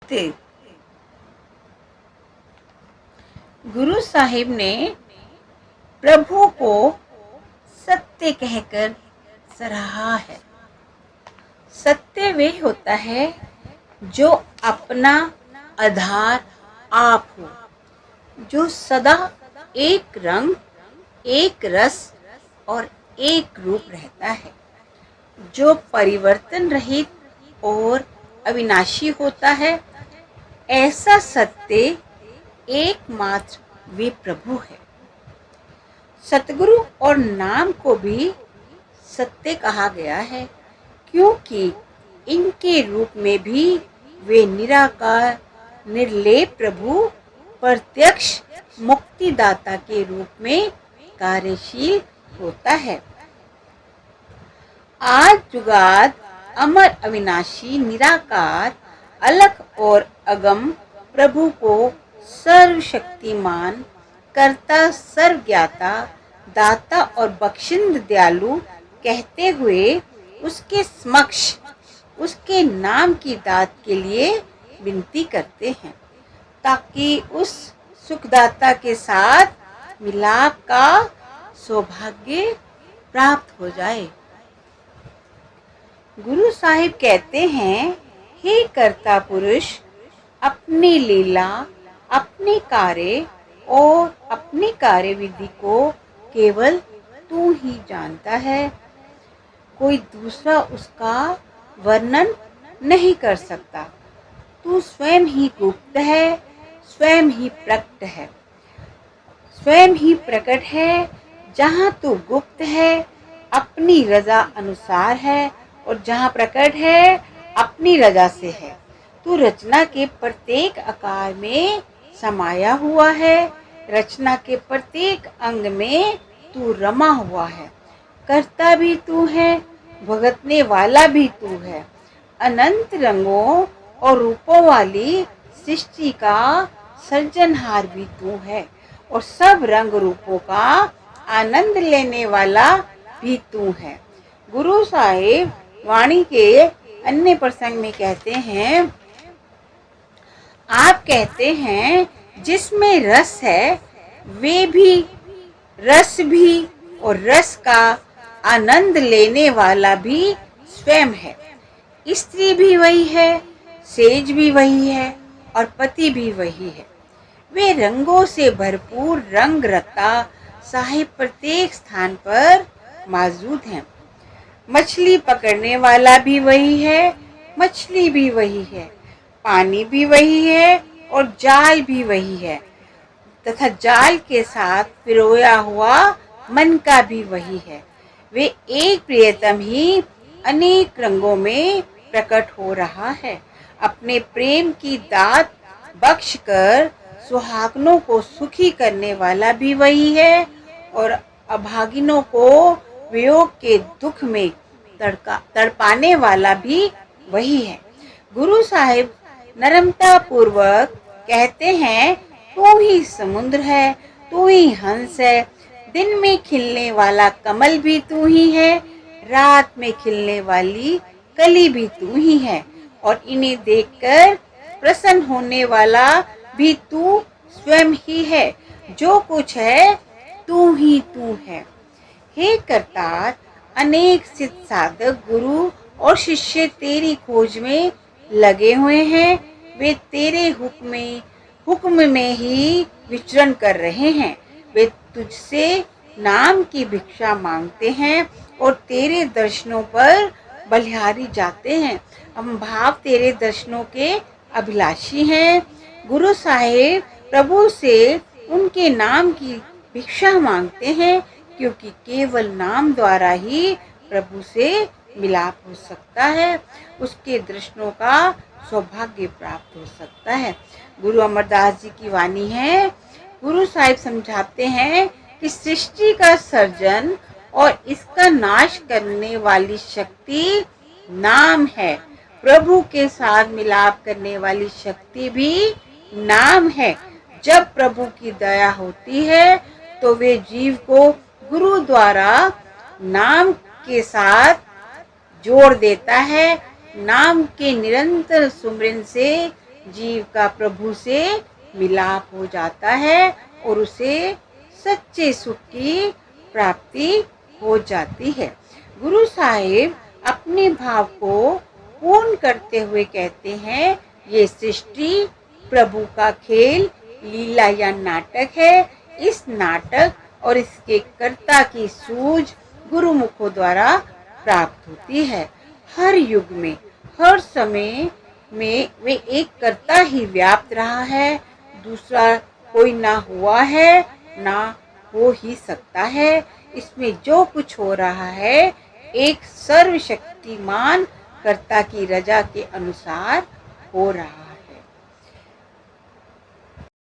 सत्य। गुरु साहिब ने प्रभु को सत्य कहकर सराहा है। सत्य वे होता है जो अपना आधार आप हो, जो सदा एक रंग, एक रस और एक रूप रहता है, जो परिवर्तन रहित और अविनाशी होता है। ऐसा सत्य एकमात्र वे प्रभु है। सतगुरु और नाम को भी सत्य कहा गया है, क्योंकि इनके रूप में भी वे निराकार निर्लेप प्रभु प्रत्यक्ष मुक्तिदाता के रूप में कार्यशील होता है। आज जुगाद अमर अविनाशी निराकार अलख और अगम प्रभु को सर्वशक्तिमान कर्ता, सर्वज्ञाता, दाता और बख्शिंद दयालु कहते हुए उसके समक्ष उसके नाम की दात के लिए विनती करते हैं, ताकि उस सुखदाता के साथ मिलाप का सौभाग्य प्राप्त हो जाए। गुरु साहिब कहते हैं, हे कर्ता पुरुष, अपनी लीला, अपने कार्य और अपनी कार्यविधि को केवल तू ही जानता है। कोई दूसरा उसका वर्णन नहीं कर सकता। तू स्वयं ही गुप्त है, स्वयं ही प्रकट है। स्वयं ही प्रकट है। जहाँ तू गुप्त है अपनी रजा अनुसार है, और जहाँ प्रकट है अपनी रजा से है। तू रचना के प्रत्येक आकार में समाया हुआ है। रचना के प्रत्येक अंग में तू रमा हुआ है। करता भी तू है, भुगतने वाला भी तू है। अनंत रंगों और रूपों वाली सृष्टि का सृजनहार भी तू है, और सब रंग रूपों का आनंद लेने वाला भी तू है। गुरु साहिब वाणी के अन्य प्रसंग में कहते हैं, आप कहते हैं जिसमें रस है वे भी, रस भी और रस का आनंद लेने वाला भी स्वयं है। स्त्री भी वही है, सेज भी वही है और पति भी वही है। वे रंगों से भरपूर रंग रता साहिब प्रत्येक स्थान पर मौजूद हैं। मछली पकड़ने वाला भी वही है, मछली भी वही है, पानी भी वही है और जाल भी वही है, तथा जाल के साथ पिरोया हुआ मन का भी वही है। वे एक प्रियतम ही अनेक रंगों में प्रकट हो रहा है। अपने प्रेम की दात बख्श कर सुहागनों को सुखी करने वाला भी वही है, और अभागिनों को वियोग के दुख में तड़पाने वाला भी वही है। गुरु साहिब नम्रता पूर्वक कहते हैं, तू ही समुद्र है, तू ही हंस है। दिन में खिलने वाला कमल भी तू ही है, रात में खिलने वाली कली भी तू ही है, और इन्हें देखकर प्रसन्न होने वाला भी तू स्वयं ही है। जो कुछ है तू ही तू है। हे करतार, अनेक सिद्ध साधक गुरु और शिष्य तेरी खोज में लगे हुए हैं। वे तेरे हुक्म में ही विचरण कर रहे हैं। वे तुझसे नाम की भिक्षा मांगते हैं और तेरे दर्शनों पर बलिहारी जाते हैं। हम भाव तेरे दर्शनों के अभिलाषी हैं। गुरु साहिब प्रभु से उनके नाम की भिक्षा मांगते हैं, क्योंकि केवल नाम द्वारा ही प्रभु से मिलाप हो सकता है, उसके दर्शनों का सौभाग्य प्राप्त हो सकता है। गुरु अमरदास जी की वाणी है। गुरु साहिब समझाते हैं कि सृष्टि का सर्जन और इसका नाश करने वाली शक्ति नाम है। प्रभु के साथ मिलाप करने वाली शक्ति भी नाम है। जब प्रभु की दया होती है तो वे जीव को गुरु द्वारा नाम के साथ जोड़ देता है। नाम के निरंतर सुमिरन से जीव का प्रभु से मिलाप हो जाता है और उसे सच्चे सुख की प्राप्ति हो जाती है। गुरु साहिब अपने भाव को पूर्ण करते हुए कहते हैं, ये सृष्टि प्रभु का खेल, लीला या नाटक है। इस नाटक और इसके कर्ता की सूझ गुरुमुखों द्वारा प्राप्त होती है। हर युग में, हर समय में वे एक कर्ता ही व्याप्त रहा है, दूसरा कोई ना हुआ है ना हो ही सकता है। इसमें जो कुछ हो रहा है एक सर्वशक्तिमान कर्ता की रजा के अनुसार हो रहा